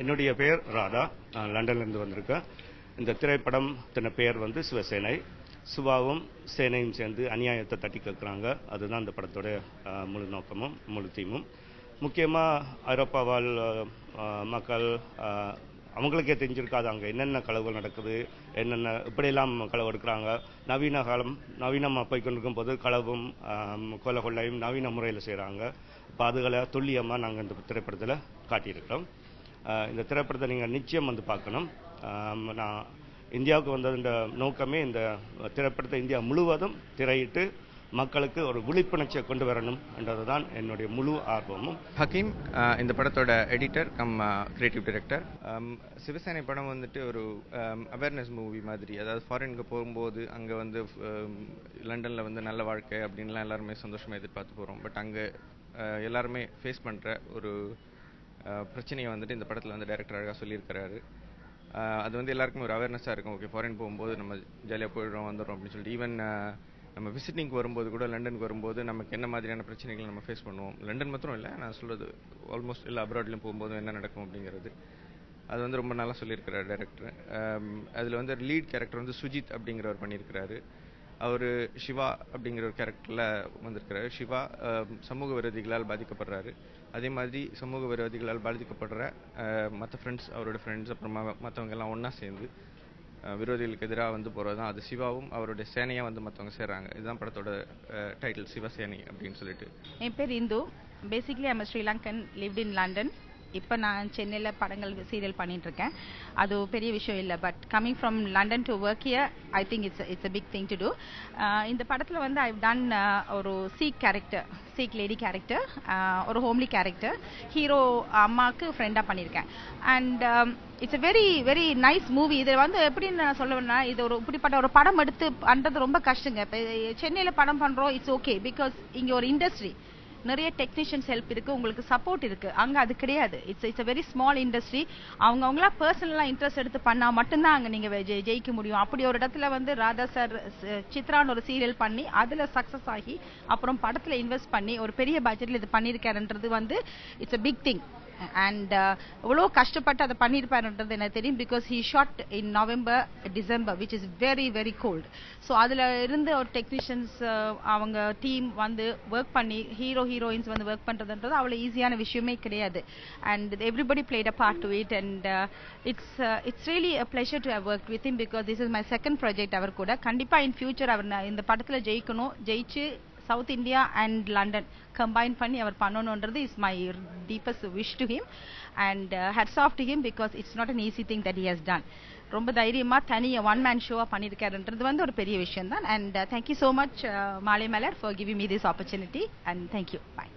என்னுடைய பெயர் ராதா. நான் லண்டன்லேருந்து வந்திருக்கேன். இந்த திரைப்படம் பெயர் சிவசேனை. சிவாவும் சேனையும் சேர்ந்து அநியாயத்தை தட்டி கேட்குறாங்க. அதுதான் இந்த படத்தோட முழு நோக்கமும் முழு தீமும். முக்கியமாக ஐரோப்பாவால் மக்கள் அவங்களுக்கே தெரிஞ்சிருக்காது அங்கே என்னென்ன களவுகள் நடக்குது, என்னென்ன இப்படியெல்லாம் களவு எடுக்கிறாங்க. நவீனமாக போய்கொண்டிருக்கும் போது களவும் கொலை கொள்ளையும் நவீன முறையில் செய்கிறாங்க. இப்போ அதுகளை துல்லியமாக நாங்கள் இந்த திரைப்படத்தில் காட்டியிருக்கிறோம். இந்த திரைப்படத்தை நீங்கள் நிச்சயம் பார்க்கணும். நான் இந்தியாவுக்கு வந்ததுன்ற நோக்கமே இந்த திரைப்படத்தை இந்தியா முழுவதும் திரையிட்டு மக்களுக்கு ஒரு விழிப்புணர்ச்சியை கொண்டு வரணும் என்றது தான் என்னுடைய முழு ஆர்வமும். ஹக்கீம் இந்த படத்தோட editor cum creative director. Sivasenai படம் ஒரு அவேர்னஸ் மூவி மாதிரி. அதாவது ஃபாரினுக்கு போகும்போது அங்கே லண்டனில் நல்ல வாழ்க்கை அப்படின்லாம் எல்லாருமே சந்தோஷமாக எதிர்பார்த்து போகிறோம். பட் அங்கே எல்லாருமே ஃபேஸ் பண்ணுற ஒரு பிரச்சனையை இந்த படத்தில் டைரக்டர் அழகாக சொல்லியிருக்கிறாரு. அது எல்லாருக்குமே ஒரு அவேர்னஸாக இருக்கும். ஓகே, ஃபாரின் போகும்போது நம்ம ஜாலியாக போயிடுறோம் வந்துடுறோம் அப்படின்னு சொல்லிட்டு. ஈவன் நம்ம விசிட்டிங்க்கு வரும்போது கூட, லண்டனுக்கு வரும்போது நமக்கு என்ன மாதிரியான பிரச்சனைகள் நம்ம ஃபேஸ் பண்ணுவோம். லண்டன் மாத்திரம் இல்லை, நான் சொல்கிறது ஆல்மோஸ்ட் எல்லா அப்ராட்லையும் போகும்போது என்ன நடக்கும் அப்படிங்கிறது அது ரொம்ப நல்லா சொல்லியிருக்கிறார் டைரக்டர். அதில் லீட் கேரக்டர் சுஜித் அப்படிங்கிறவர் பண்ணியிருக்கிறாரு. அவர் சிவா அப்படிங்கிற ஒரு கேரக்டரில் வந்திருக்கிறாரு. சிவா சமூக விரோதிகளால் பாதிக்கப்படுறாரு. அதே மாதிரி சமூக விரோதிகளால் பாதிக்கப்படுற மற்ற ஃப்ரெண்ட்ஸ், அவரோட ஃப்ரெண்ட்ஸ், அப்புறமா மற்றவங்க எல்லாம் ஒன்றா சேர்ந்து விரோதிகளுக்கு எதிராக போகிறது தான். அது சிவாவும் அவருடைய சேனையாக மற்றவங்க சேர்றாங்க. இதுதான் படத்தோட டைட்டில், சிவசேனை அப்படின்னு சொல்லிட்டு. என் பேர் Indhu. Basically I'm Sri Lankan, lived in London. இப்போ நான் சென்னையில் படங்கள் சீரியல் பண்ணிட்டு இருக்கேன். அது பெரிய விஷயம் இல்லை. But coming from London to work here, I think it's a big thing to do. இந்த படத்தில் ஐவ் டன் ஒரு சீக் லேடி கேரக்டர், ஒரு ஹோம்லி கேரக்டர். ஹீரோ அம்மாவுக்கு ஃப்ரெண்டாக பண்ணியிருக்கேன். And it's a very very nice movie. இது எப்படின்னு நான் சொல்லுவேன்னா, இது இப்படிப்பட்ட ஒரு படம் எடுத்து பண்ணுறது ரொம்ப கஷ்டங்க. இப்போ சென்னையில் படம் பண்ணுறோம், இட்ஸ் ஓகே, பிகாஸ் இங்கே ஒரு இண்டஸ்ட்ரி, நிறைய டெக்னீஷியன்ஸ் ஹெல்ப் இருக்கு, உங்களுக்கு சப்போர்ட் இருக்கு. அங்க அது கிடையாது. It's a very small industry. அவங்களா பர்சனலா இன்ட்ரெஸ்ட் எடுத்து பண்ணா மட்டும்தான் அங்க நீங்க ஜெயிக்க முடியும். அப்படி ஒரு இடத்துல ராதா சார் சித்ரான்னு ஒரு சீரியல் பண்ணி அதுல சக்சஸ் ஆகி அப்புறம் படத்துல இன்வெஸ்ட் பண்ணி ஒரு பெரிய பட்ஜெட்ல இது பண்ணிருக்காருன்றது it's a big thing. And எவ்வளோ கஷ்டப்பட்டு அதை பண்ணியிருப்பாருன்றது எனக்கு தெரியும். Because he shot in November December which is very very cold. So அதில் இருந்து ஒரு டெக்னீஷியன்ஸ் அவங்க டீம் ஒர்க் பண்ணி ஹீரோயின்ஸ் ஒர்க் பண்ணுறதுன்றது அவ்வளோ ஈஸியான விஷயமே கிடையாது. And everybody played a part to it. And it's really a pleasure to have work with him. Because this is my second project. அவர் கூட கண்டிப்பாக இன் ஃபியூச்சர் அவர் இந்த படத்தில் ஜெயிச்சு south India and London combine பண்ணி அவர் பண்ணணுன்றது is my deepest wish to him. And hats off to him because it's not an easy thing that he has done. ரொம்ப தைரியமா தனியாக ஒன் மேன் ஷோவாக பண்ணியிருக்காருன்றது ஒரு பெரிய விஷயம் தான். And thank you so much Maalai Malar for giving me this opportunity. And thank you. Bye.